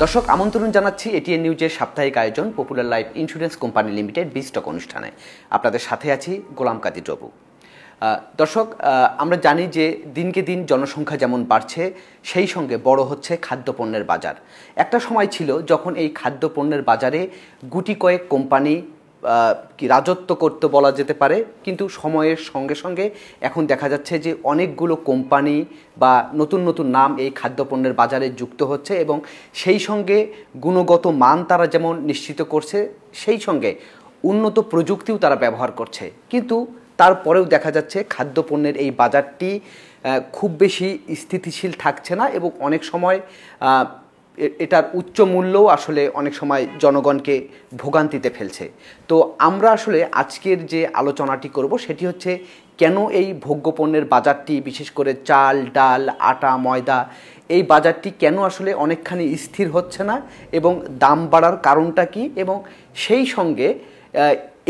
দর্শক আমন্ত্রণ জানাচ্ছি এটিএন নিউজের সাপ্তাহিক আয়োজন popular life insurance company limited বিস্টক অনুষ্ঠানে। আপনাদের সাথে আছি গোলাম কাদির রবু। দর্শক, আমরা জানি যে দিনকে দিন জনসংখ্যা যেমন বাড়ছে, সেই সঙ্গে বড় হচ্ছে খাদ্যপণ্যের বাজার। একটা সময় ছিল যখন এই খাদ্যপণ্যের বাজারে গুটি কয়েক কোম্পানি কি রাজত্ব করতে বলা যেতে পারে, কিন্তু সময়ের সঙ্গে সঙ্গে এখন দেখা যাচ্ছে যে অনেকগুলো কোম্পানি বা নতুন নতুন নাম এই খাদ্যপণ্যের বাজারে যুক্ত হচ্ছে এবং সেই সঙ্গে গুণগত মান তারা যেমন নিশ্চিত করছে, সেই সঙ্গে উন্নত প্রযুক্তিও তারা ব্যবহার করছে। কিন্তু তারপরেও দেখা যাচ্ছে খাদ্যপণ্যের এই বাজারটি খুব বেশি স্থিতিশীল থাকছে না এবং অনেক সময় এটার উচ্চ মূল্যও আসলে অনেক সময় জনগণকে ভোগান্তিতে ফেলছে। তো আমরা আসলে আজকের যে আলোচনাটি করব সেটি হচ্ছে কেন এই ভোগ্যপণ্যের বাজারটি, বিশেষ করে চাল, ডাল, আটা, ময়দা, এই বাজারটি কেন আসলে অনেকখানি স্থির হচ্ছে না এবং দাম বাড়ার কারণটা কি, এবং সেই সঙ্গে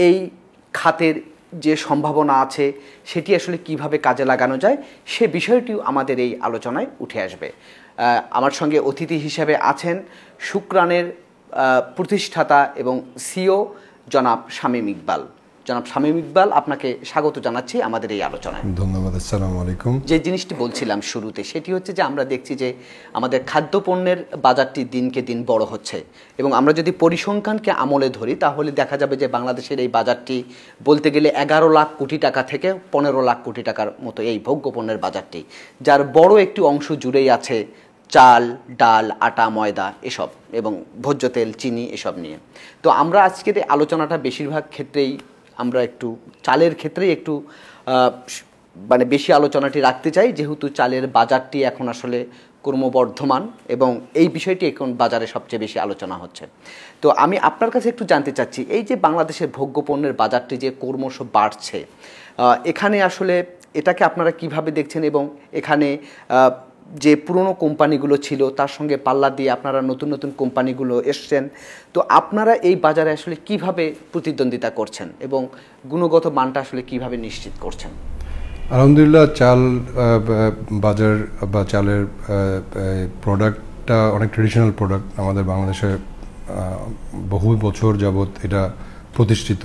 এই খাতের যে সম্ভাবনা আছে সেটি আসলে কিভাবে কাজে লাগানো যায়, সে বিষয়টিও আমাদের এই আলোচনায় উঠে আসবে। আমার সঙ্গে অতিথি হিসেবে আছেন শুক্রানের প্রতিষ্ঠাতা এবং সিও জনাব শামীম ইকবাল। জনাব শামীম ইকবাল, আপনাকে স্বাগত জানাচ্ছি আমাদের এই আলোচনায়। ধন্যবাদ। আসসালামু আলাইকুম। যে জিনিসটি বলছিলাম শুরুতে, সেটি হচ্ছে যে আমরা দেখছি যে আমাদের খাদ্যপণ্যের বাজারটি দিনকে দিন বড় হচ্ছে এবং আমরা যদি পরিসংখ্যানকে আমলে ধরি তাহলে দেখা যাবে যে বাংলাদেশের এই বাজারটি বলতে গেলে 11 লাখ কোটি টাকা থেকে 15 লাখ কোটি টাকার মতো এই ভোগ্যপণ্যের বাজারটি, যার বড় একটি অংশ জুড়েই আছে চাল, ডাল, আটা, ময়দা এসব এবং ভোজ্য তেল, চিনি এসব নিয়ে। তো আমরা আজকের আলোচনাটা বেশিরভাগ ক্ষেত্রেই আমরা একটু চালের ক্ষেত্রেই একটু মানে বেশি আলোচনাটি রাখতে চাই, যেহেতু চালের বাজারটি এখন আসলে ক্রমবর্ধমান এবং এই বিষয়টি এখন বাজারে সবচেয়ে বেশি আলোচনা হচ্ছে। তো আমি আপনার কাছে একটু জানতে চাচ্ছি, এই যে বাংলাদেশের ভোগ্যপণ্যের বাজারটি যে ক্রমশ বাড়ছে, এখানে আসলে এটাকে আপনারা কিভাবে দেখছেন এবং এখানে যে পুরনো কোম্পানিগুলো ছিল তার সঙ্গে পাল্লা দিয়ে আপনারা নতুন নতুন কোম্পানিগুলো এসছেন, তো আপনারা এই বাজারে আসলে কিভাবে প্রতিদ্বন্দ্বিতা করছেন এবং গুণগত মানটা আসলে কিভাবে নিশ্চিত করছেন? আলহামদুলিল্লাহ, চাল বাজার বা চালের প্রোডাক্টটা অনেক ট্রেডিশনাল প্রোডাক্ট। আমাদের বাংলাদেশে বহু বছর যাবৎ এটা প্রতিষ্ঠিত।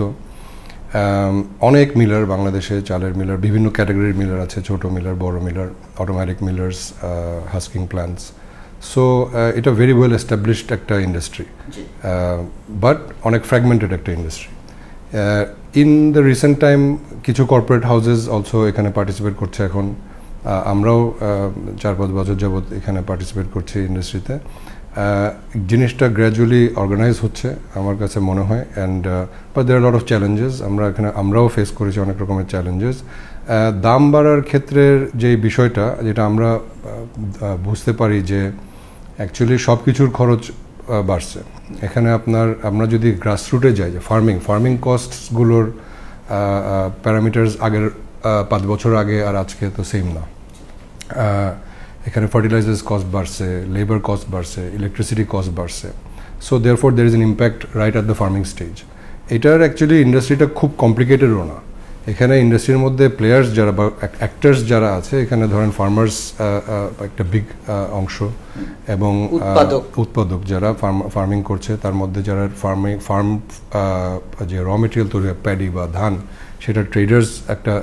অনেক মিলার বাংলাদেশে, চালের মিলার, বিভিন্ন ক্যাটাগরির মিলার আছে, ছোট মিলার, বড় Miller, automatic Millers, husking plants. So এটা ভেরি ওয়েল এস্টাবলিশড একটা ইন্ডাস্ট্রি, বাট অনেক ফ্র্যাগমেন্টেড একটা industry. In the recent time কিছু কর্পোরেট হাউসেস অলসো এখানে পার্টিসিপেট করছে। এখন আমরাও 4-5 বছর যাবৎ এখানে পার্টিসিপেট করছি ইন্ডাস্ট্রিতে। জিনিসটা গ্র্যাজুয়ালি অর্গানাইজ হচ্ছে আমার কাছে মনে হয়। And but there are lot of challenges. আমরাও ফেস করেছি অনেক রকমের চ্যালেঞ্জেস। দাম বাড়ার ক্ষেত্রের যে বিষয়টা, যেটা আমরা বুঝতে পারি যে অ্যাকচুয়ালি সব কিছুর খরচ বাড়ছে এখানে। আমরা যদি গ্রাসরুটে যাই, যে ফার্মিং কস্টসগুলোর প্যারামিটার্স আগের 5 বছর আগে আর আজকে তো সেম না। এখানে ফার্টিলাইজার্স কস্ট বাড়ছে, লেবার কস্ট বাড়ছে, ইলেকট্রিসিটি কস্ট বাড়ছে। So therefore there is an impact right at the farming stage. এটার অ্যাকচুয়ালি ইন্ডাস্ট্রিটা খুব কমপ্লিকেটেডও না। এখানে ইন্ডাস্ট্রির মধ্যে প্লেয়ার্স যারা বা অ্যাক্টার্স যারা আছে, এখানে ধরেন ফার্মার্স একটা বিগ অংশ এবং উৎপাদক যারা ফার্মিং করছে, তার মধ্যে যারা ফার্ম যে র মেটেরিয়াল তৈরি হয়, প্যাডি বা ধান, সেটা ট্রেডার্স একটা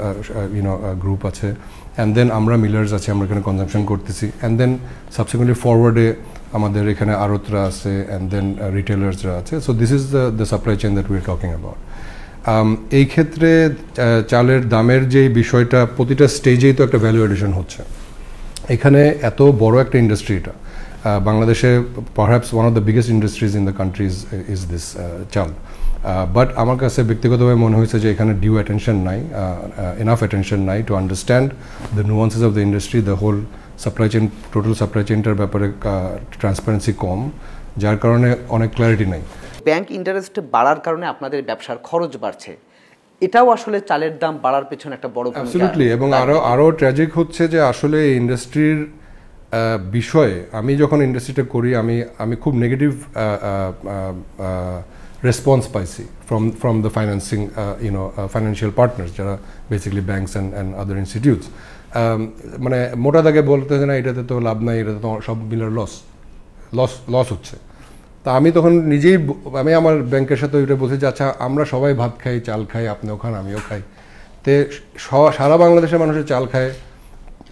গ্রুপ আছে। অ্যান্ড দেন আমরা মিলার্স আছে, আমরা এখানে কনজাম্পশন করতেছি। অ্যান্ড দেন সাবসিকুয়েন্টলি ফরওয়ার্ডে আমাদের এখানে আড়তরা আছে, অ্যান্ড দেন রিটেলার্সরা আছে। So this is the supply chain that we are talking about. এই ক্ষেত্রে চালের দামের যে বিষয়টা, প্রতিটা স্টেজেই তো একটা ভ্যালু এডিশন হচ্ছে। এখানে এত বড় একটা ইন্ডাস্ট্রি, এটা বাংলাদেশে perhaps one of the biggest industries in the country is this chal. But আমার কাছে ব্যক্তিগতভাবে মনে হয়েছে যে এখানে ডিউ অ্যাটেনশন নাই, এনাফ অ্যাটেনশন নাই to understand the nuances of the industry, the whole supply chain, total supply চেইনটার ব্যাপারে ট্রান্সপারেন্সি কম, যার কারণে অনেক ক্ল্যারিটি নাই। ব্যাংক ইন্টারেস্ট বাড়ার কারণে আপনাদের ব্যবসার খরচ বাড়ছে, এটাও আসলে চালের দাম বাড়ার পেছনে একটা বড় ভূমিকা। অ্যাবসলিউটলি। এবং আরও ট্র্যাজিক হচ্ছে যে আসলে ইন্ডাস্ট্রির বিষয়ে আমি যখন ইন্ডাস্ট্রিটা করি, আমি খুব নেগেটিভ রেসপন্স পাইছি ফ্রম দ্য ফাইন্যান্সিয়াল পার্টনার্স, যারা basically banks and other institutes. মানে মোটা দাগে বলতে না, এটাতে তো লাভ নাই, এটাতে তো সব মিলার লস হচ্ছে। তা আমি তখন নিজেই আমি আমার ব্যাংকের সাথে ওইটা বলছি যে আচ্ছা আমরা সবাই ভাত খাই, চাল খাই, আপনিও খান, আমিও খাই, তে সারা বাংলাদেশের মানুষের চাল খায়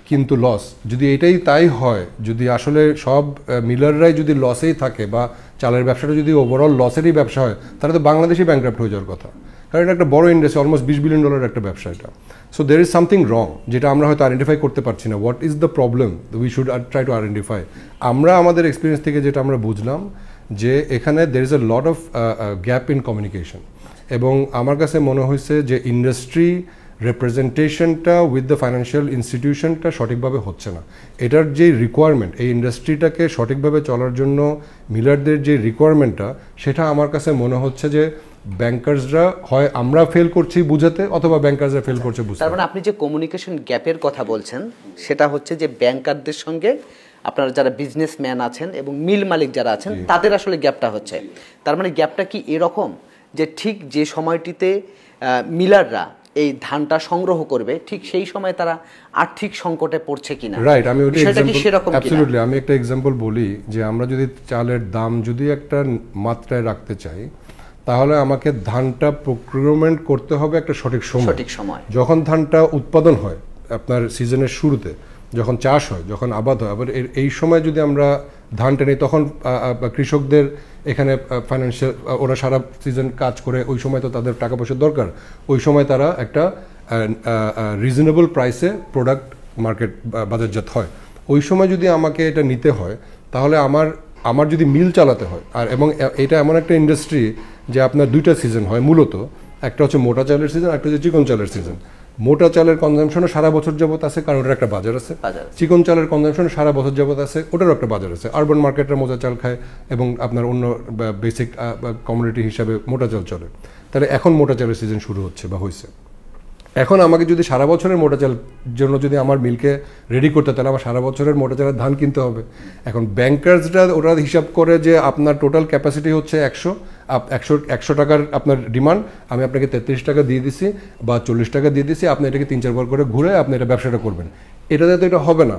কিন্তু লস। যদি এটাই তাই হয়, যদি আসলে সব মিলাররাই যদি লসেই থাকে বা চালের ব্যবসাটা যদি ওভারঅল লসেরই ব্যবসা হয়, তাহলে তো বাংলাদেশই ব্যাংক্রাফ্ট হয়ে যাওয়ার কথা, কারণ এটা একটা বড় ইন্ডাস্ট্রি, অলমোস্ট $20 বিলিয়ন একটা ব্যবসা এটা। So there is something wrong, যেটা আমরা হয়তো আইডেন্টিফাই করতে পারছি না। What is the problem we should try to identify. আমরা আমাদের এক্সপিরিয়েন্স থেকে যেটা আমরা বুঝলাম যে এখানে there is a lot of gap in communication, এবং আমার কাছে মনে হয়েছে যে ইন্ডাস্ট্রি রিপ্রেজেন্টেশনটা উইথ দ্য ফাইন্যান্সিয়াল ইনস্টিটিউশনটা সঠিকভাবে হচ্ছে না। এটার যে রিকোয়ারমেন্ট, এই ইন্ডাস্ট্রিটাকে সঠিকভাবে চলার জন্য মিলারদের যে রিকোয়ারমেন্টটা, সেটা আমার কাছে মনে হচ্ছে যে ব্যাংকার্সরা হয় আমরা ফেল করছি বুঝাতে, অথবা ব্যাংকার্সরা ফেল করছে বুঝতে। তার মানে আপনি যে কমিউনিকেশন গ্যাপের কথা বলছেন, সেটা হচ্ছে যে ব্যাংকারদের সঙ্গে আপনারা যারা বিজনেসম্যান আছেন এবং মিল মালিক যারা আছেন তাদের আসলে গ্যাপটা হচ্ছে। তার মানে গ্যাপটা কি এরকম যে ঠিক যে সময়টিতে মিলাররা এই ধানটা সংগ্রহ করবে, ঠিক সেই সময় তারা আর্থিক সংকটে পড়ছে কিনা? রাইট, আমি ওটা সেরকম অ্যাবসলিউটলি আমি একটা এক্সাম্পল বলি যে আমরা যদি চালের দাম যদি একটা মাত্রায় রাখতে চাই, তাহলে আমাকে ধানটা প্রকিউরমেন্ট করতে হবে একটা সঠিক সময়। যখন ধানটা উৎপাদন হয় আপনার সিজনের শুরুতে, যখন চাষ হয়, যখন আবাদ হয়, আবার এই সময় যদি আমরা ধানটা নিই, তখন কৃষকদের এখানে ফাইন্যান্সিয়াল, ওরা সারা সিজন কাজ করে, ওই সময় তো তাদের টাকা পয়সার দরকার, ওই সময় তারা একটা রিজনেবল প্রাইসে প্রোডাক্ট মার্কেট বাজারজাত হয়। ওই সময় যদি আমাকে এটা নিতে হয়, তাহলে আমার যদি মিল চালাতে হয়, আর এবং এটা এমন একটা ইন্ডাস্ট্রি যে আপনার দুইটা সিজন হয় মূলত, একটা হচ্ছে মোটা চালের সিজন, একটা হচ্ছে চিকন চালের সিজন। মোটা চালের কনজামশনও সারা বছর যাবত আছে, কারণ ওটার একটা বাজার আছে। চিকন চালের কনজামশনও সারা বছর যাবত আছে, ওটারও একটা বাজার আছে। আরবান মার্কেটরা মোটা চাল খায় এবং আপনার অন্য বেসিক কমোডিটি হিসাবে মোটা চাল চলে। তাহলে এখন মোটা চালের সিজন শুরু হচ্ছে বা হয়েছে। এখন আমাকে যদি সারা বছরের মোটা চাল জন্য যদি আমার মিলকে রেডি করতে, তাহলে আমার সারা বছরের মোটা চালের ধান কিনতে হবে। এখন ব্যাংকার্সরা ওরা হিসাব করে যে আপনার টোটাল ক্যাপাসিটি হচ্ছে 100 টাকার আপনার ডিমান্ড, আমি আপনাকে 33 টাকা দিয়ে দিছি বা 40 টাকা দিয়ে দিছি, আপনি এটাকে 3-4 বার করে ঘুরে আপনি এটা ব্যবসাটা করবেন। এটাতে তো এটা হবে না।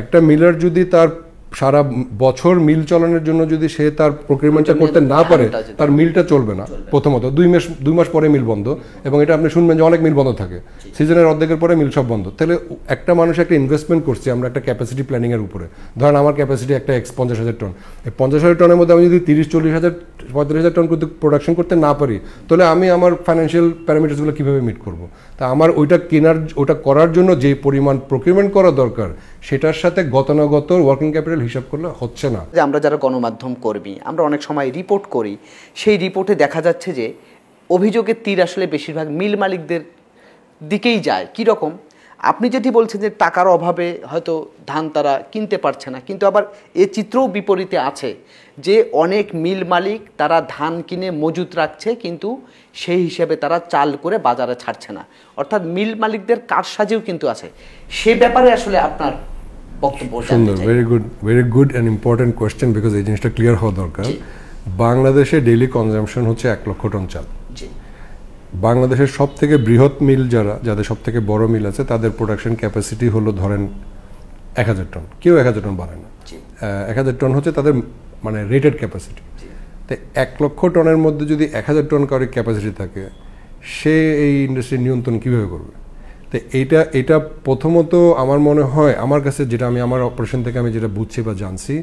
একটা মিলার যদি তার সারা বছর মিল চলানোর জন্য যদি সে তার প্রক্রিয়াটা করতে না পারে, তার মিলটা চলবে না। প্রথমত 2 মাস পরে মিল বন্ধ, এবং এটা আপনি শুনবেন যে অনেক মিল বন্ধ থাকে, সিজনের অর্ধেকের পরে মিল সব বন্ধ। তাহলে একটা মানুষ একটা ইনভেস্টমেন্ট করছে আমরা একটা ক্যাপাসিটি প্ল্যানিং এর উপরে, ধরেন আমার ক্যাপাসিটি একটা 50,000 টন, এই 50,000 টনের মধ্যে আমি যদি 30-40,000 45,000 টন কিন্তু প্রোডাকশন করতে না পারি, তাহলে আমি আমার ফাইন্যান্সিয়াল প্যারামিটারসগুলো কীভাবে মিট করবো? তা আমার ওইটা করার জন্য যে পরিমাণ প্রকিউরমেন্ট করা দরকার, সেটার সাথে গতানুগত ওয়ার্কিং ক্যাপিটাল হিসাব করলে হচ্ছে না। যে আমরা যারা গণমাধ্যম কর্মী, আমরা অনেক সময় রিপোর্ট করি, সেই রিপোর্টে দেখা যাচ্ছে যে অভিযোগের তীর আসলে বেশিরভাগ মিল মালিকদের দিকেই যায়। কীরকম? আপনি যেটি বলছেন যে টাকার অভাবে হয়তো ধান তারা কিনতে পারছে না, কিন্তু আবার এ চিত্রও বিপরীতে আছে যে অনেক মিল মালিক তারা ধান কিনে মজুত রাখছে, কিন্তু সেই হিসেবে তারা চাল করে বাজারে ছাড়ছে না। অর্থাৎ মিল মালিকদের কারসাজিও কিন্তু আছে। সে ব্যাপারে আসলে আপনার বক্তব্য। সুন্দর, very good and important question, because এই জিনিসটা ক্লিয়ার হওয়া দরকার। বাংলাদেশে ডেইলি কনজাম্পশন হচ্ছে 1 লক্ষ টন চাল। বাংলাদেশের সব থেকে বৃহৎ মিল যাদের সব থেকে বড় মিল আছে, তাদের প্রোডাকশন ক্যাপাসিটি হলো ধরেন 1000 টন। কেউ 1000 টন বানায় না, 1000 টন হচ্ছে তাদের মানে রেটেড ক্যাপাসিটি। তো 1 লক্ষ টনের মধ্যে যদি 1000 টন কারোর ক্যাপাসিটি থাকে, সে এই ইন্ডাস্ট্রির নিয়ন্ত্রণ কীভাবে করবে? তো এটা প্রথমত আমার মনে হয়, আমার কাছে যেটা আমি আমার অপারেশন থেকে আমি যেটা বুঝছি বা জানছি,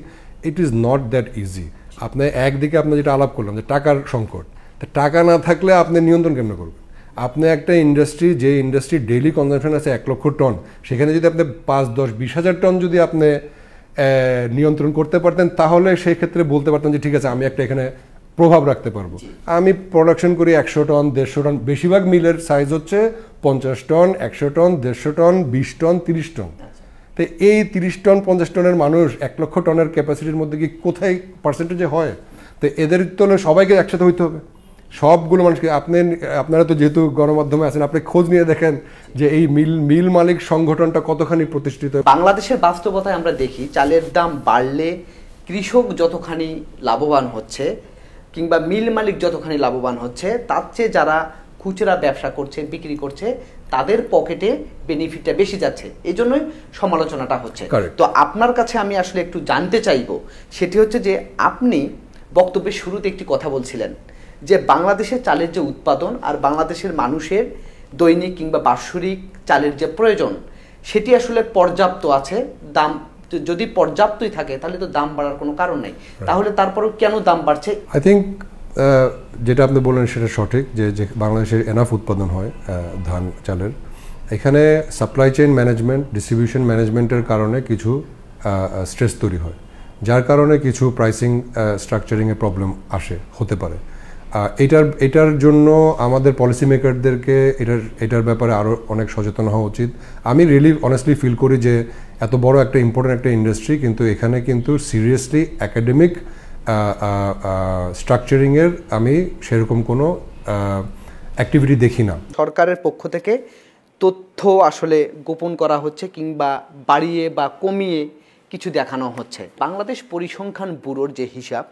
it is not that easy. আপনি একদিকে আপনি যেটা আলাপ করলাম যে টাকার সংকট, টাকা না থাকলে আপনি নিয়ন্ত্রণ কেমন করবেন? আপনি একটা ইন্ডাস্ট্রি, যে ইন্ডাস্ট্রি ডেইলি কনজাম্পশন আছে 1 লক্ষ টন, সেখানে যদি আপনি 5, 10, 20,000 টন যদি আপনি নিয়ন্ত্রণ করতে পারতেন, তাহলে সেই ক্ষেত্রে বলতে পারতেন যে ঠিক আছে, আমি একটা এখানে প্রভাব রাখতে পারবো। আমি প্রোডাকশন করি 100 টন, 150 টন, বেশিরভাগ মিলের সাইজ হচ্ছে 50 ton, 100 ton, 150 ton, 20 ton, 30 ton. তো এই 30 টন 50 টনের মানুষ 1 লক্ষ টনের ক্যাপাসিটির মধ্যে কি কোথায় পার্সেন্টেজে হয়? তো এদের তো সবাইকে একসাথে হইতে হবে, সবগুলো মানুষকে। আপনারা তো যেহেতু গণমাধ্যমে আছেন, আপনি খোঁজ নিয়ে দেখেন যে এই মিল মালিক সংগঠনটা কতখানি প্রতিষ্ঠিত। বাংলাদেশের বাস্তবতায় আমরা দেখি চালের দাম বাড়লে কৃষক যতখানি লাভবান হচ্ছে কিংবা মিল মালিক যতখানি লাভবান হচ্ছে, তার চেয়ে যারা খুচরা ব্যবসা করছে, বিক্রি করছে, তাদের পকেটে বেনিফিটটা বেশি যাচ্ছে। এই জন্যই সমালোচনাটা হচ্ছে। তো আপনার কাছে আমি আসলে একটু জানতে চাইবো, সেটি হচ্ছে যে আপনি বক্তব্যের শুরুতে একটি কথা বলছিলেন যে বাংলাদেশের চালের যে উৎপাদন আর বাংলাদেশের মানুষের দৈনিক কিংবা বাৎসরিক চালের যে প্রয়োজন সেটি আসলে পর্যাপ্ত আছে, দাম যদি পর্যাপ্তই থাকে তাহলে তো দাম বাড়ার কোনো কারণ নেই, তাহলে তারপরেও কেন দাম বাড়ছে? আই থিঙ্ক যেটা আপনি বললেন সেটা সঠিক, যে বাংলাদেশের এনাফ উৎপাদন হয় ধান চালের, এখানে সাপ্লাই চেইন ম্যানেজমেন্ট, ডিস্ট্রিবিউশন ম্যানেজমেন্টের কারণে কিছু স্ট্রেস তৈরি হয়, যার কারণে কিছু প্রাইসিং স্ট্রাকচারিংয়ে প্রবলেম হতে পারে। এটার জন্য আমাদের পলিসি মেকারদেরকে এটার ব্যাপারে আরও অনেক সচেতন হওয়া উচিত। আমি রিয়েলি অনেস্টলি ফিল করি যে এত বড় একটা ইম্পর্টেন্ট একটা ইন্ডাস্ট্রি, কিন্তু এখানে কিন্তু সিরিয়াসলি একাডেমিক স্ট্রাকচারিংয়ের আমি সেরকম কোনো অ্যাক্টিভিটি দেখি না। সরকারের পক্ষ থেকে তথ্য আসলে গোপন করা হচ্ছে কিংবা বাড়িয়ে বা কমিয়ে কিছু দেখানো হচ্ছে। বাংলাদেশ পরিসংখ্যান ব্যুরোর যে হিসাব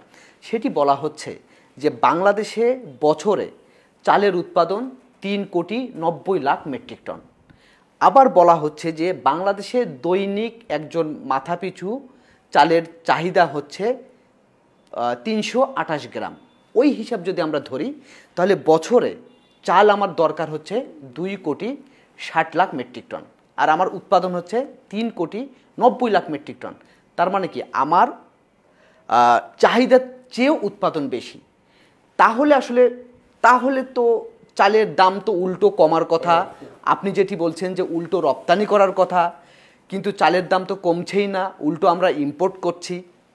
সেটি বলা হচ্ছে যে বাংলাদেশে বছরে চালের উৎপাদন 3,90,00,000 মেট্রিক টন। আবার বলা হচ্ছে যে বাংলাদেশে দৈনিক একজন মাথাপিছু চালের চাহিদা হচ্ছে 328 গ্রাম। ওই হিসাব যদি আমরা ধরি তাহলে বছরে চাল আমার দরকার হচ্ছে 2,60,00,000 মেট্রিক টন, আর আমার উৎপাদন হচ্ছে 3,90,00,000 মেট্রিক টন। তার মানে কি আমার চাহিদার চেয়েও উৎপাদন বেশি। তাহলে তো চালের দাম তো উল্টো কমার কথা, আপনি যেটি বলছেন যে উল্টো রপ্তানি করার কথা, কিন্তু চালের দাম তো কমছেই না, উল্টো আমরা ইম্পোর্ট করছি।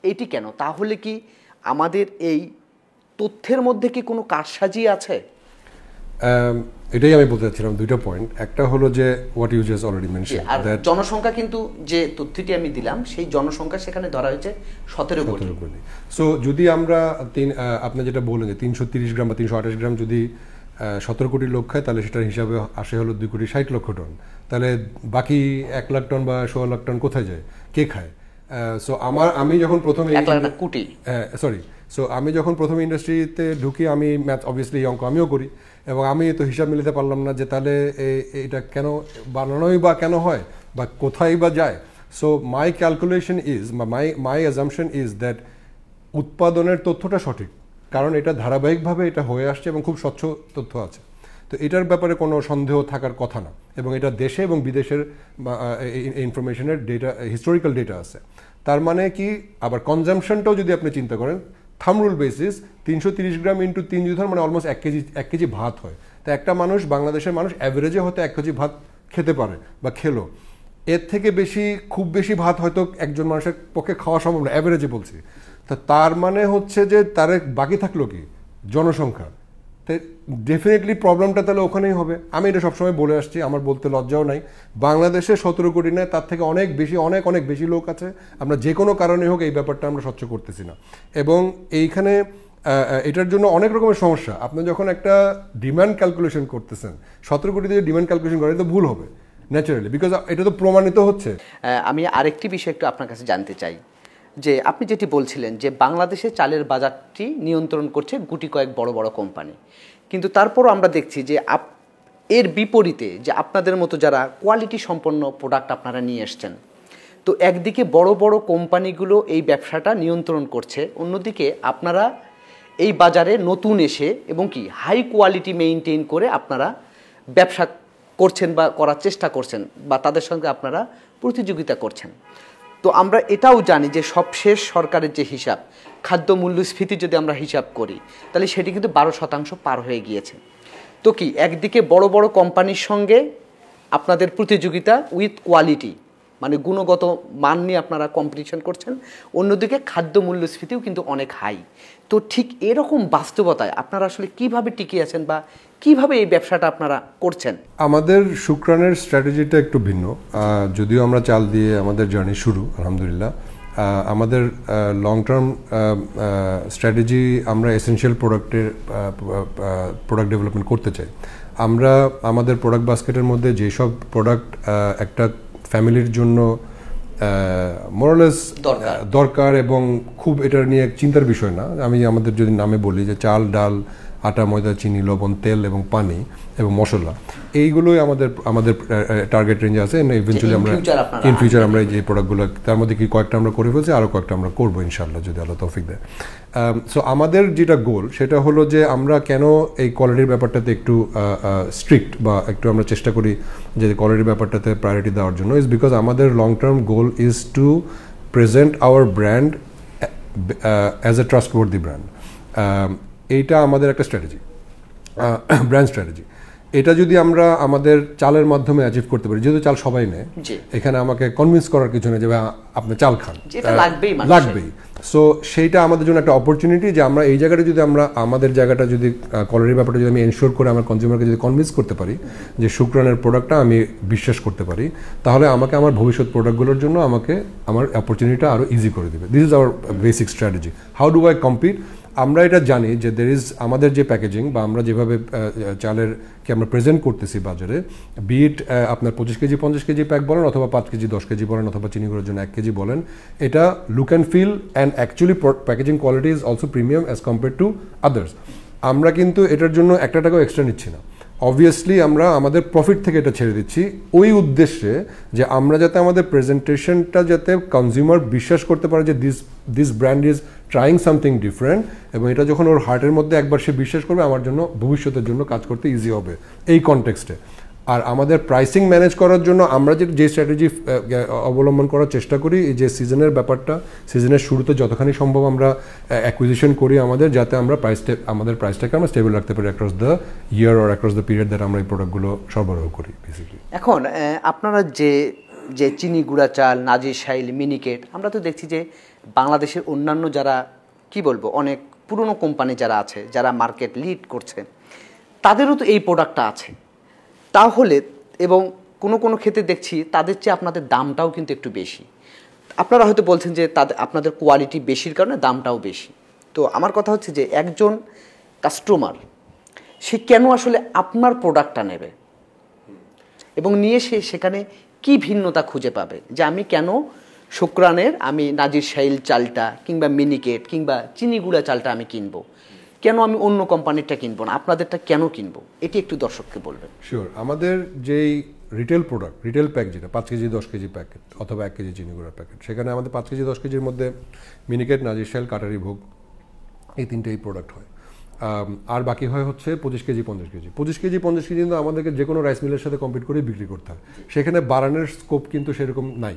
এটি কেন? তাহলে কি আমাদের এই তথ্যের মধ্যে কি কোনো কারসাজি আছে? এটাই আমি বলতে চাচ্ছিলাম, দুইটা পয়েন্ট। একটা হলো যে what you just already mention, আর জনসংখ্যা, কিন্তু যে তথ্যটি আমি দিলাম সেই জনসংখ্যা সেখানে ধরা হয়েছে 17 কোটি। সো যদি আমরা আপনি যেটা বললেন যে 330 গ্রাম বা 328 গ্রাম যদি 17 কোটি লোক খায়, তাহলে সেটার হিসাবে আসে হলো 2,60,00,000 টন। তাহলে বাকি 1 লাখ টন বা 16 লাখ টন কোথায় যায়, কে খায়? আমি যখন প্রথমে আমি যখন প্রথমে ইন্ডাস্ট্রিতে ঢুকি, আমি ম্যাথ অবভিয়াসলি এই অঙ্ক আমিও করি, এবং আমি তো হিসাব মিলাতে পারলাম না যে তাহলে এটা কেন বানানোই বা কেন হয় বা কোথায় বা যায়। So my calculation is, my assumption is that উৎপাদনের তথ্যটা সঠিক, কারণ এটা ধারাবাহিকভাবে এটা হয়ে আসছে এবং খুব স্বচ্ছ তথ্য আছে। তো এটার ব্যাপারে কোনো সন্দেহ থাকার কথা না, এবং এটা দেশে এবং বিদেশের ইনফরমেশনের ডেটা, হিস্টোরিক্যাল ডেটা আছে। তার মানে কি, আবার কনজামশনটাও যদি আপনি চিন্তা করেন, থাম রুল বেসিস 330 গ্রাম ইন্টু 3 যদি ধরেন, মানে অলমোস্ট 1 কেজি ভাত হয়। তো একটা মানুষ, বাংলাদেশের মানুষ অ্যাভারেজে হয়তো 1 কেজি ভাত খেতে পারে বা খেলো। এর থেকে বেশি, খুব বেশি ভাত হয়তো একজন মানুষের পক্ষে খাওয়া সম্ভব না, অ্যাভারেজে বলছি। তো তার মানে হচ্ছে যে তার বাকি থাকলো কি, জনসংখ্যা। তো ডেফিনেটলি প্রবলেমটা তাহলে ওখানেই হবে। আমি এটা সবসময় বলে আসছি, আমার বলতে লজ্জাও নাই। বাংলাদেশে 17 কোটি নয়, তার থেকে অনেক বেশি, অনেক বেশি লোক আছে। আমরা যে কোনো কারণে হোক এই ব্যাপারটা আমরা স্বচ্ছ করতেছি না, এবং এইখানে এটার জন্য অনেক রকমের সমস্যা। আপনি যখন একটা ডিমান্ড ক্যালকুলেশন করতেছেন, 17 কোটি দিয়ে ডিমান্ড ক্যালকুলেশন করেন তো ভুল হবে ন্যাচারালি, বিকজ এটা তো প্রমাণিত হচ্ছে। আমি আরেকটি বিষয় একটু আপনার কাছে জানতে চাই, যে আপনি যেটি বলছিলেন যে বাংলাদেশে চালের বাজারটি নিয়ন্ত্রণ করছে গুটি কয়েক বড় বড় কোম্পানি, কিন্তু তারপরও আমরা দেখছি যে এর বিপরীতে যে আপনাদের মতো যারা কোয়ালিটি সম্পন্ন প্রোডাক্ট আপনারা নিয়ে এসছেন, তো একদিকে বড় বড় কোম্পানিগুলো এই ব্যবসাটা নিয়ন্ত্রণ করছে, অন্যদিকে আপনারা এই বাজারে নতুন এসে এবং কি হাই কোয়ালিটি মেইনটেইন করে আপনারা ব্যবসা করছেন বা করার চেষ্টা করছেন, বা তাদের সঙ্গে আপনারা প্রতিযোগিতা করছেন। তো আমরা এটাও জানি যে সবশেষ সরকারের যে হিসাব, খাদ্য মূল্যস্ফীতি যদি আমরা হিসাব করি, তাহলে সেটি কিন্তু 12% পার হয়ে গিয়েছে। তো কি একদিকে বড় বড় কোম্পানির সঙ্গে আপনাদের প্রতিযোগিতা উইথ কোয়ালিটি, মানে গুণগত মান নিয়ে আপনারা কম্পিটিশন করছেন, অন্যদিকে খাদ্য মূল্যস্ফীতিও কিন্তু অনেক হাই। তো ঠিক এরকম বাস্তবতায় আপনারা আসলে কিভাবে টিকে আছেন বা কিভাবে এই ব্যবসাটা আপনারা করছেন? আমাদের শুক্রানের স্ট্র্যাটেজিটা একটু ভিন্ন। যদিও আমরা চাল দিয়ে আমাদের জার্নি শুরু, আলহামদুলিল্লাহ, আমাদের লং টার্ম স্ট্র্যাটেজি, আমরা এসেনশিয়াল প্রোডাক্ট ডেভেলপমেন্ট করতে চাই। আমরা আমাদের প্রোডাক্ট বাস্কেটের মধ্যে যেসব প্রোডাক্ট একটা ফ্যামিলির জন্য মোরালেস দরকার এবং খুব এটা নিয়ে চিন্তার বিষয় না, আমি আমাদের যদি নামে বলি যে চাল, ডাল, আটা, ময়দা, চিনি, লবণ, তেল এবং পানি এবং মশলা, এইগুলোই আমাদের টার্গেট রেঞ্জে আছে। ইভেন্চুয়ালি আমরা ইন ফিউচার আমরা যে প্রোডাক্টগুলো, তার মধ্যে কি কয়েকটা আমরা করে ফেলছি, আরও কয়েকটা আমরা করবো ইনশাআল্লাহ যদি আল্লাহ তৌফিক দেয়। সো আমাদের যেটা গোল সেটা হলো যে আমরা কেন এই কোয়ালিটির ব্যাপারটাতে একটু স্ট্রিক্ট বা একটু আমরা চেষ্টা করি যে কোয়ালিটির ব্যাপারটাতে প্রায়োরিটি দেওয়ার জন্য, ইজ বিকজ আমাদের long term goal is to present our brand as a trustworthy brand. এইটা আমাদের একটা স্ট্র্যাটেজি, ব্র্যান্ড স্ট্র্যাটেজি। এটা যদি আমরা আমাদের চালের মাধ্যমে অ্যাচিভ করতে পারি, যেহেতু চাল সবাই নেয়, এখানে আমাকে কনভিন্স করার কিছু নেই যে আপনি চাল খান, লাগবেই। সো সেইটা আমাদের জন্য একটা অপরচুনিটি যে আমরা এই জায়গাটা যদি আমরা আমাদের জায়গাটা যদি কোয়ালিটির ব্যাপারটা যদি আমি এনশিওর করে আমার কনজিউমারকে যদি কনভিন্স করতে পারি যে শুক্রানের প্রোডাক্টটা আমি বিশ্বাস করতে পারি, তাহলে আমাকে আমার ভবিষ্যৎ প্রোডাক্টগুলোর জন্য আমাকে আমার অপরচুনিটিটা আরও ইজি করে দেবে। This is hour basic strategy. How do I compete? আমরা এটা জানি যে দের ইজ আমাদের যে প্যাকেজিং বা আমরা যেভাবে চালের কি আমরা প্রেজেন্ট করতেছি বাজারে, বিট আপনার 25 কেজি 50 কেজি প্যাক বলেন, অথবা 5 কেজি 10 কেজি বলেন, অথবা চিনি গুঁড়োর জন্য 1 কেজি বলেন, এটা look and feel and actually packaging quality is also premium as compare to others. আমরা কিন্তু এটার জন্য একটা টাকাও এক্সট্রা নিচ্ছি না। অবভিয়াসলি আমরা আমাদের প্রফিট থেকে এটা ছেড়ে দিচ্ছি ওই উদ্দেশ্যে যে আমরা যাতে আমাদের প্রেজেন্টেশনটা যাতে কনজিউমার বিশ্বাস করতে পারে যে this brand is trying something different, এবং এটা যখন ওর হার্টের মধ্যে একবার সে বিশ্বাস করবে, আমার জন্য ভবিষ্যতের জন্য কাজ করতে ইজি হবে এই কনটেক্সটে। আর আমাদের প্রাইসিং ম্যানেজ করার জন্য আমরা যে স্ট্র্যাটেজি অবলম্বন করার চেষ্টা করি, এই যে সিজনের ব্যাপারটা, সিজনের শুরুতে যতখানি সম্ভব আমরা অ্যাকুইজিশন করি আমাদের, যাতে আমরা আমাদের প্রাইসটাকে আমরা স্টেবল রাখতে পারি across the year or across the period that আমরা এই প্রোডাক্টগুলো সরবরাহ করি বেসিক্যালি। এখন আপনারা যে চিনি গুঁড়া চাল, নাজিরশাইল, মিনিকেট, আমরা তো দেখছি যে বাংলাদেশের অন্যান্য যারা কি বলবো অনেক পুরনো কোম্পানি যারা আছে, যারা মার্কেট লিড করছে, তাদেরও তো এই প্রোডাক্টটা আছে। তাহলে এবং কোনো ক্ষেত্রে দেখছি তাদের চেয়ে আপনাদের দামটাও কিন্তু একটু বেশি। আপনারা হয়তো বলছেন যে আপনাদের কোয়ালিটি বেশির কারণে দামটাও বেশি। তো আমার কথা হচ্ছে যে একজন কাস্টমার সে কেন আসলে আপনার প্রোডাক্টটা নেবে এবং নিয়ে সে সেখানে কি ভিন্নতা খুঁজে পাবে যে আমি কেন শুক্রানের আমি নাজিরশাইল চালটা কিংবা মিনিকেট কিংবা চিনি গুঁড়া চালটা আমি কিনবো, কেন আমি অন্য কোম্পানিরটা কিনবো না, আপনাদেরটা কেন কিনবো, এটি একটু দর্শককে বলবেন। শিওর। আমাদের যেই রিটেল প্রোডাক্ট, রিটেল প্যাক যেটা 5 কেজি 10 কেজি প্যাকেট অথবা 1 কেজি চিনি গুঁড়ার প্যাকেট, সেখানে আমাদের 5 কেজি 10 কেজির মধ্যে মিনিকেট, নাজিরশাইল, কাটারি ভোগ এই তিনটেই প্রোডাক্ট হয়। আর বাকি হয় হচ্ছে 25 কেজি 50 কেজি। 25 কেজি 50 কেজি কিন্তু আমাদেরকে যে কোনো রাইস মিলের সাথে কম্পিট করে বিক্রি করতে হয়, সেখানে বাড়ানোর স্কোপ কিন্তু সেরকম নাই।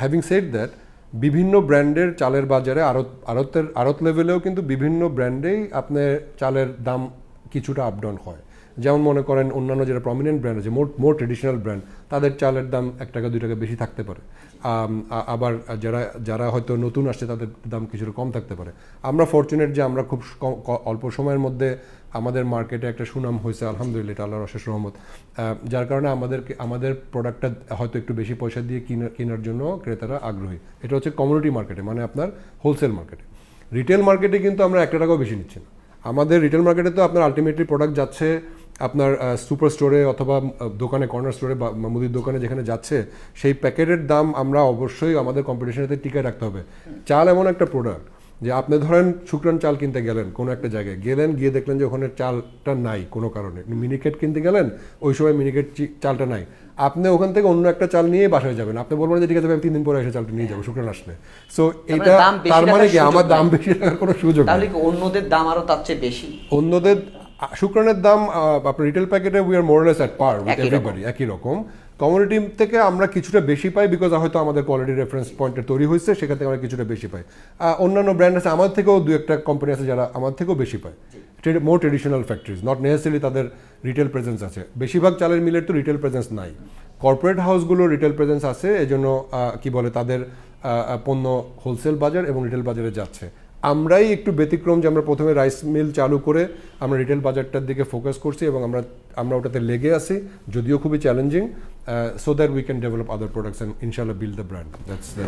হ্যাভিং সেড দ্যাট, বিভিন্ন ব্র্যান্ডের চালের বাজারে আড়ত লেভেলেও কিন্তু বিভিন্ন ব্র্যান্ডেই আপনার চালের দাম কিছুটা আপ ডাউন হয়। যেমন মনে করেন অন্যান্য যারা প্রমিনেন্ট ব্র্যান্ড আছে, মোর ট্রেডিশনাল ব্র্যান্ড, তাদের চালের দাম 1 টাকা 2 টাকা বেশি থাকতে পারে। আবার যারা হয়তো নতুন আসছে তাদের দাম কিছুটা কম থাকতে পারে। আমরা ফরচুনেট যে আমরা খুব অল্প সময়ের মধ্যে আমাদের মার্কেটে একটা সুনাম হয়েছে আলহামদুলিল্লাহ, এটা আল্লাহর অশেষ রহমত, যার কারণে আমাদের প্রোডাক্টটা হয়তো একটু বেশি পয়সা দিয়ে কেনার জন্য ক্রেতারা আগ্রহী। এটা হচ্ছে কমিউনিটি মার্কেটে, মানে আপনার হোলসেল মার্কেটে। রিটেল মার্কেটে কিন্তু আমরা 1 টাকাও বেশি নিচ্ছি না। আমাদের রিটেল মার্কেটে তো আপনার আলটিমেটলি প্রোডাক্ট যাচ্ছে আপনার সুপার স্টোরে অথবা দোকানে, কর্নার স্টোরে বা মুদির দোকানে যেখানে যাচ্ছে, সেই প্যাকেটের দাম আমরা অবশ্যই আমাদের কম্পিটিশনেতে টিকে রাখতে হবে। চাল এমন একটা প্রোডাক্ট যে আপনি ধরেন শুক্রান চাল কিনতে গেলেন, কোনো একটা জায়গায় গেলেন, গিয়ে দেখলেন যে ওখানে চালটা নাই কোনো কারণে, মিনিকেট কিনতে গেলেন, ওই সময় মিনিকেট চালটা নাই, আপনি ওখান থেকে অন্য একটা চাল নিয়ে বাসায় যাবেন, আপনি বলবেন যে ঠিক আছে আমি 3 দিন পরে এসে চালটা নিয়ে যাবো শুক্রান আসলে। সো এটা তার মানে কি আমার দাম বেশি রাখার কোনো সুযোগ নেই। তাহলে কি অন্যদের দাম আরো তার চেয়ে বেশি? অন্যদের শুক্রানের দাম আপনার রিটেল প্যাকেটে we are more or less at per with everybody, একই রকম। কমিউনিটি থেকে আমরা কিছুটা বেশি পাই বিকজ হয়তো আমাদের কোয়ালিটি রেফারেন্স পয়েন্টে তৈরি হয়েছে, সেখান থেকে আমরা কিছুটা বেশি পাই। অন্যান্য ব্র্যান্ড আছে আমার থেকেও 2-1টা কোম্পানি আছে যারা আমার থেকেও বেশি পায়, মোর ট্রেডিশনাল ফ্যাক্টরিজ, নট নেসেসারিলি তাদের রিটেল প্রেজেন্স আছে। বেশিরভাগ চালের মিলের তো রিটেল প্রেজেন্স নাই, কর্পোরেট হাউসগুলো রিটেল প্রেজেন্স আছে, এজন্য কি বলে তাদের পণ্য হোলসেল বাজার এবং রিটেল বাজারে যাচ্ছে। আমরাই একটু ব্যতিক্রম যে আমরা প্রথমে রাইস মিল চালু করে আমরা রিটেল বাজারটার দিকে ফোকাস করছি এবং আমরা ওটাতে লেগে আছি, যদিও খুবই challenging, so that we can develop other products and ইনশাআল্লাহ বিল্ড দ্য ব্র্যান্ড।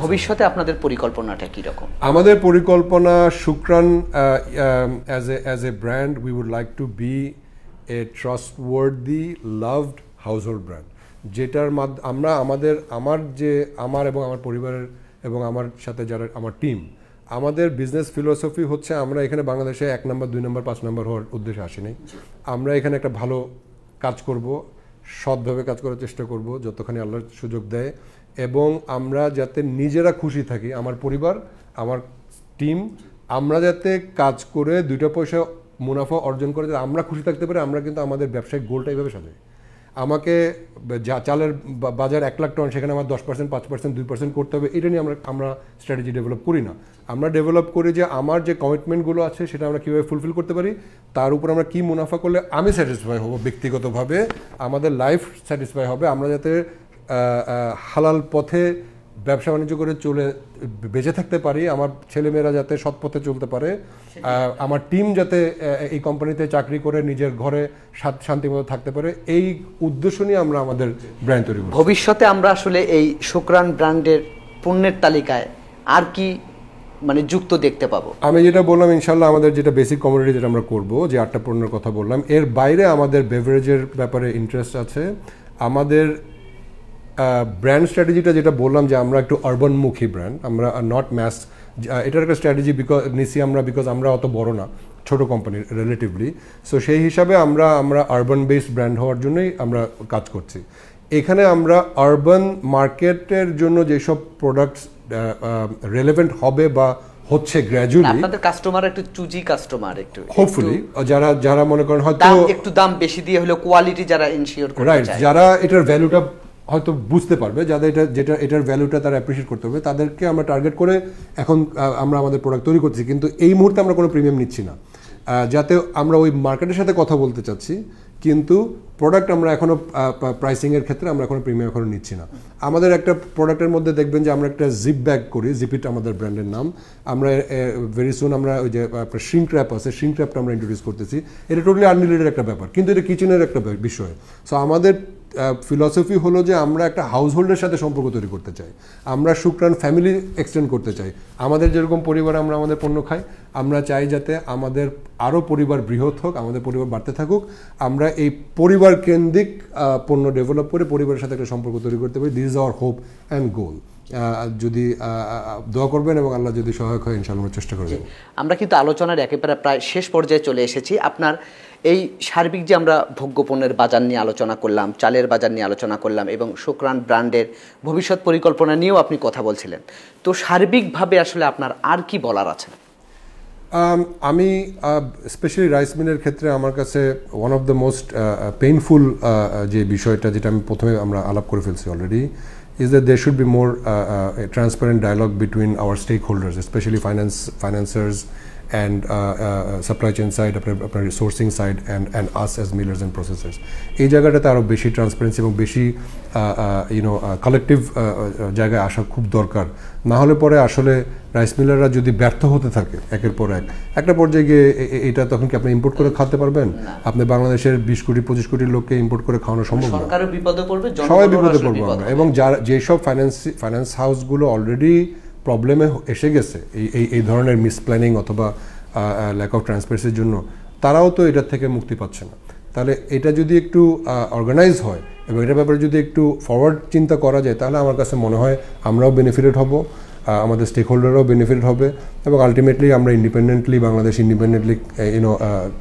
ভবিষ্যতে আপনাদের পরিকল্পনাটা কি রকম? আমাদের পরিকল্পনা শুক্রান as a brand we would like to be a trustworthy loved household brand, যেটার মাধ্যমে আমার এবং আমার পরিবারের এবং আমার সাথে যারা আমার টিম, আমাদের বিজনেস ফিলোসফি হচ্ছে আমরা এখানে বাংলাদেশে 1 নম্বর 2 নম্বর 5 নম্বর হওয়ার উদ্দেশ্যে আসিনি। আমরা এখানে একটা ভালো কাজ করব, সৎভাবে কাজ করার চেষ্টা করব যতখানি আল্লাহ সুযোগ দেয়, এবং আমরা যাতে নিজেরা খুশি থাকি, আমার পরিবার, আমার টিম, আমরা যাতে কাজ করে 2টা পয়সা মুনাফা অর্জন করে যাতে আমরা খুশি থাকতে পারি। আমরা কিন্তু আমাদের ব্যবসায়িক গোলটা এইভাবে সাজাই। আমাকে চালের বাজার 1 লাখ টন, সেখানে আমার 10%, 5%, 2% করতে হবে, এটা নিয়ে আমরা স্ট্র্যাটেজি ডেভেলপ করি না। আমরা ডেভেলপ করি যে আমার যে কমিটমেন্টগুলো আছে সেটা আমরা কীভাবে ফুলফিল করতে পারি, তার উপর আমরা কী মুনাফা করলে আমি স্যাটিসফাই হব ব্যক্তিগতভাবে, আমাদের লাইফ স্যাটিসফাই হবে, আমরা যাতে হালাল পথে ব্যবসা বাণিজ্য করে বেঁচে থাকতে পারি, আমার ছেলেমেয়েরা যাতে সৎ পথে চলতে পারে, আমার টিম যাতে এই কোম্পানিতে চাকরি করে নিজের ঘরে শান্তিমতো থাকতে পারে, এই উদ্দেশ্য নিয়ে আমরা আমাদের ব্র্যান্ড তৈরি করি। ভবিষ্যতে আমরা আসলে এই শুকরান ব্র্যান্ডের পণ্যের তালিকায় আর কি মানে যুক্ত দেখতে পাবো? আমি যেটা বললাম, ইনশাল্লাহ আমাদের যেটা বেসিক কমোডিটি যেটা আমরা করবো, যে 8টা পণ্যের কথা বললাম, এর বাইরে আমাদের বেভারেজের ব্যাপারে ইন্টারেস্ট আছে। আমাদের ব্র্যান্ড স্ট্র্যাটেজিটা যেটা বললাম যে আমরা একটু আরবানমুখী ব্র্যান্ড, আমরা নট ম্যাস, এটার একটা স্ট্র্যাটেজি নিছি আমরা, বিকজ আমরা অত বড় না, ছোট কোম্পানি রিলেটিভলি। সো সেই হিসাবে আমরা আরবান বেসড ব্র্যান্ড হওয়ার জন্যই আমরা কাজ করছি। এখানে আমরা আরবান মার্কেটের জন্য যেসব প্রোডাক্টস রেলেভেন্ট হবে বা হচ্ছে গ্র্যাজুয়ালি, আপনাদের কাস্টমার একটু চুজি কাস্টমার, একটু হোপফুলি যারা মনে করেন হয়তো একটু দাম বেশি দিয়ে হলো কোয়ালিটি যারা ইনশিওর করতে চায়, রাইট, যারা এটার ভ্যালুটা হয়তো বুঝতে পারবে, যাদের এটার ভ্যালুটা তারা অ্যাপ্রিশিয়েট করতে হবে, তাদেরকে আমরা টার্গেট করে এখন আমরা আমাদের প্রোডাক্ট তৈরি করছি। কিন্তু এই মুহূর্তে আমরা কোনো প্রিমিয়াম নিচ্ছি না, যাতে আমরা ওই মার্কেটের সাথে কথা বলতে চাচ্ছি, কিন্তু প্রোডাক্ট আমরা এখনও প্রাইসিংয়ের ক্ষেত্রে আমরা এখনও প্রিমিয়াম এখনও নিচ্ছি না। আমাদের একটা প্রোডাক্টের মধ্যে দেখবেন যে আমরা একটা জিপ ব্যাগ করি, জিপিট আমাদের ব্র্যান্ডের নাম। আমরা ভেরি সুন আমরা ওই যে শ্রিঙ্ক র্যাপ আছে, শ্রিঙ্ক র্যাপটা আমরা ইন্ট্রোডিউস করতেছি। এটা টোটালি আনরিলেটেড একটা ব্যাপার, কিন্তু এটা কিচেনের একটা বিষয়। সো আমাদের ফিলসফি হলো যে আমরা একটা হাউসহোল্ডের সাথে সম্পর্ক তৈরি করতে চাই, আমরা শুকরান ফ্যামিলি এক্সটেন্ড করতে চাই। আমাদের যেরকম পরিবার আমরা আমাদের পণ্য খাই, আমরা চাই যাতে আমাদের আরও পরিবার বৃহৎ হোক, আমাদের পরিবার বাড়তে থাকুক, আমরা এই পরিবার কেন্দ্রিক পণ্য ডেভেলপ করে পরিবারের সাথে একটা সম্পর্ক তৈরি করতে পারি। This is our hope and goal. যদি দোয়া করবেন এবং আল্লাহ যদি সহায়ক হয়, ইনশাআল্লাহ আমরা চেষ্টা করব। আমরা কিন্তু আলোচনার একেবারে প্রায় শেষ পর্যায়ে চলে এসেছি। আপনার এই সার্বিক যে আমরা ভোগ্যপণ্যের বাজার নিয়ে আলোচনা করলাম, চালের বাজার নিয়ে আলোচনা করলাম, এবং শুকরান ব্র্যান্ডের ভবিষ্যৎ পরিকল্পনা নিয়েও আপনি কথা বলছিলেন, তো সার্বিকভাবে আসলে আপনার আর কি বলার আছে? আমি স্পেশালি রাইস মিলের ক্ষেত্রে আমার কাছে one of the most painful যে বিষয়টা, যেটা আমি প্রথমে আমরা আলাপ করে ফেলছি already, is that there should be more a transparent dialogue between our stakeholders, especially financiers and supply chain side, আপনার sourcing side, and us as millers and processors. এই জায়গাটাতে আরও বেশি ট্রান্সপারেন্সি এবং বেশি কালেকটিভ জায়গায় আসা খুব দরকার। না হলে পরে আসলে রাইস মিলাররা যদি ব্যর্থ হতে থাকে একের পর একটা পর্যায়ে গিয়ে এটা তখন কি আপনি ইম্পোর্ট করে খাওয়াতে পারবেন? আপনি বাংলাদেশের 20 কোটি 25 কোটি লোককে ইম্পোর্ট করে খাওয়ানো সম্ভব না, সরকারও বিপদে পড়বে, সবাই বিপদে পড়বো আমরা। এবং যেসব ফাইন্যান্স হাউসগুলো অলরেডি প্রবলেমে এসে গেছে এই ধরনের মিসপ্ল্যানিং অথবা ল্যাক অফ ট্রান্সপারেন্সির জন্য, তারাও তো এটার থেকে মুক্তি পাচ্ছে না। তাহলে এটা যদি একটু অর্গানাইজ হয় এবং এটার ব্যাপারে যদি একটু ফরওয়ার্ড চিন্তা করা যায়, তাহলে আমার কাছে মনে হয় আমরাও বেনিফিটেড হব, আমাদের স্টেক হোল্ডাররাও বেনিফিটেড হবে, এবং আলটিমেটলি আমরা বাংলাদেশ ইন্ডিপেন্ডেন্টলি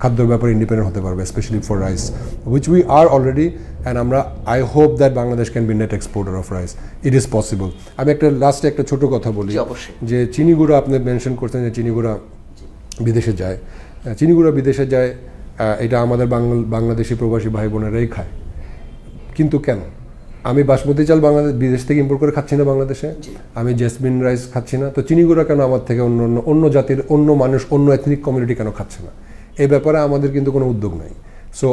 খাদ্যের ব্যাপারে ইন্ডিপেন্ডেন্ট হতে পারবে, specially for rice, which we are already. And I hope that Bangladesh can be net exporter of rice. It is possible. আমি লাস্টে একটা ছোট কথা বলি, যে চিনি গুঁড়া আপনি মেনশন করছেন যে চিনি গুঁড়া বিদেশে যায়, বিদেশে যায়, এটা আমাদের বাংলাদেশি প্রবাসী ভাই বোনেরাই খায়। কিন্তু কেন? আমি বাসমতি চাল বিদেশ থেকে ইম্পোর্ট করে খাচ্ছি না বাংলাদেশে, আমি জেসমিন রাইস খাচ্ছি না, তো চিনি গুঁড়া কেন আমার থেকে অন্য জাতির অন্য মানুষ, অন্য এথনিক কমিউনিটি কেন খাচ্ছে না? এই ব্যাপারে আমাদের কিন্তু কোনো উদ্যোগ নাই। সো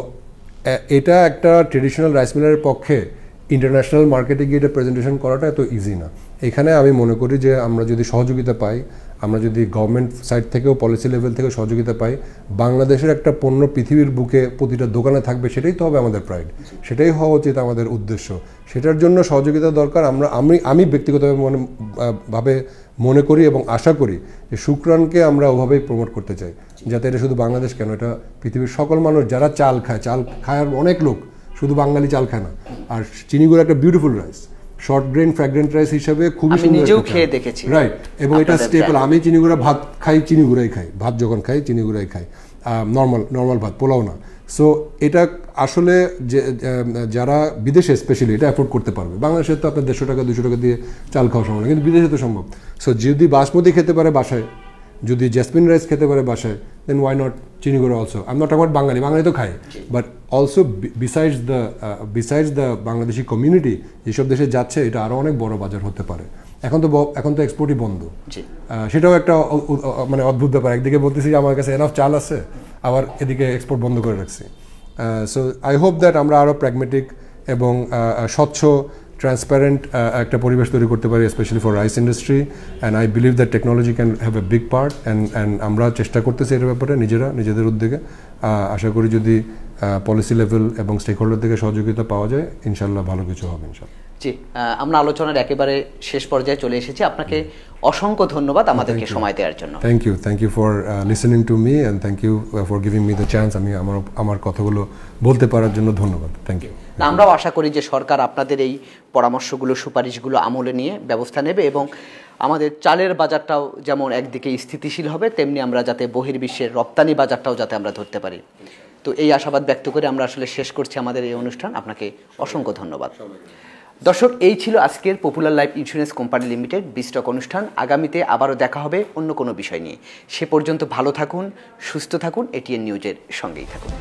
এটা একটা ট্রেডিশনাল রাইস মিলারের পক্ষে ইন্টারন্যাশনাল মার্কেটে গিয়ে এটা প্রেজেন্টেশন করাটা এত ইজি না। এখানে আমি মনে করি যে আমরা যদি সহযোগিতা পাই, আমরা যদি গভর্নমেন্ট সাইড থেকেও পলিসি লেভেল থেকে সহযোগিতা পাই, বাংলাদেশের একটা পণ্য পৃথিবীর বুকে প্রতিটা দোকানে থাকবে, সেটাই তো হবে আমাদের প্রাইড, সেটাই হওয়া উচিত আমাদের উদ্দেশ্য। সেটার জন্য সহযোগিতা দরকার। আমি ব্যক্তিগতভাবে মনে করি এবং আশা করি যে শুকরানকে আমরা ওভাবেই প্রমোট করতে চাই, যাতে এটা শুধু বাংলাদেশ কেন, এটা পৃথিবীর সকল মানুষ যারা চাল খায় অনেক লোক শুধু বাঙালি চাল খায় না। আর চিনি গুঁড়া একটা beautiful rice, short grain ফ্র্যাগ্রেন্ট rice হিসাবে খুবই আমি নিজেও খেয়ে দেখেছি, রাইট। এবং এটা স্টেপল। আমি চিনি গুঁড়া ভাত খাই, চিনি গুঁড়াই খাই, ভাত যখন খাই চিনি গুঁড়াই খাই, নর্মাল ভাত, পোলাও না। সো এটা আসলে যে যারা বিদেশে স্পেশালি এটা অ্যাফোর্ড করতে পারবে, বাংলাদেশে তো আপনার 150 টাকা 200 টাকা দিয়ে চাল খাওয়া সম্ভব না, কিন্তু বিদেশে তো সম্ভব। সো যদি বাসমতি খেতে পারে বাসায়, যদি জেসমিন রাইস খেতে পারে বাসায়, দেন Y not chini gura also. I am not about Bangali তো খায়, but also besides the Bangladeshi community যেসব দেশে যাচ্ছে, এটা আরও অনেক বড় বাজার হতে পারে। এখন তো এক্সপোর্টই বন্ধ, সেটাও একটা মানে অদ্ভুত ব্যাপার। একদিকে বলতেছি আমার কাছে এনাফ চাল আছে, আবার এদিকে এক্সপোর্ট বন্ধ করে রাখছি। সো আই হোপ দ্যাট আমরা আরও প্র্যাগমেটিক এবং স্বচ্ছ ট্রান্সপারেন্ট একটা পরিবেশ তৈরি করতে পারি, specially for rice industry. And I believe that technology can have a big part, and আমরা চেষ্টা করতেছি এর ব্যাপারে নিজেদের উদ্যোগে। আশা করি যদি পলিসি লেভেল এবং স্টেক হোল্ডার থেকে সহযোগিতা পাওয়া যায়, ইনশাল্লাহ ভালো কিছু হবে ইনশাল্লাহ। জি, আমরা আলোচনার একেবারে শেষ পর্যায়ে চলে এসেছি। আপনাকে অসংখ্য ধন্যবাদ আমাদেরকে সময় দেওয়ার জন্য। Thank you for listening to me, and thank you for giving me the chance. আমি আমার কথাগুলো বলতে পারার জন্য ধন্যবাদ। Thank you. আমরাও আশা করি যে সরকার আপনাদের এই পরামর্শগুলো, সুপারিশগুলো আমলে নিয়ে ব্যবস্থা নেবে, এবং আমাদের চালের বাজারটাও যেমন একদিকে স্থিতিশীল হবে, তেমনি আমরা যাতে বহির্বিশ্বের রপ্তানি বাজারটাও যাতে আমরা ধরতে পারি। তো এই আশাবাদ ব্যক্ত করে আমরা আসলে শেষ করছি আমাদের এই অনুষ্ঠান। আপনাকে অসংখ্য ধন্যবাদ। দর্শক, এই ছিল আজকের popular life insurance company limited বিস্টক অনুষ্ঠান। আগামীতে আবারও দেখা হবে অন্য কোনো বিষয় নিয়ে। সে পর্যন্ত ভালো থাকুন, সুস্থ থাকুন, এটিএন নিউজের সঙ্গেই থাকুন।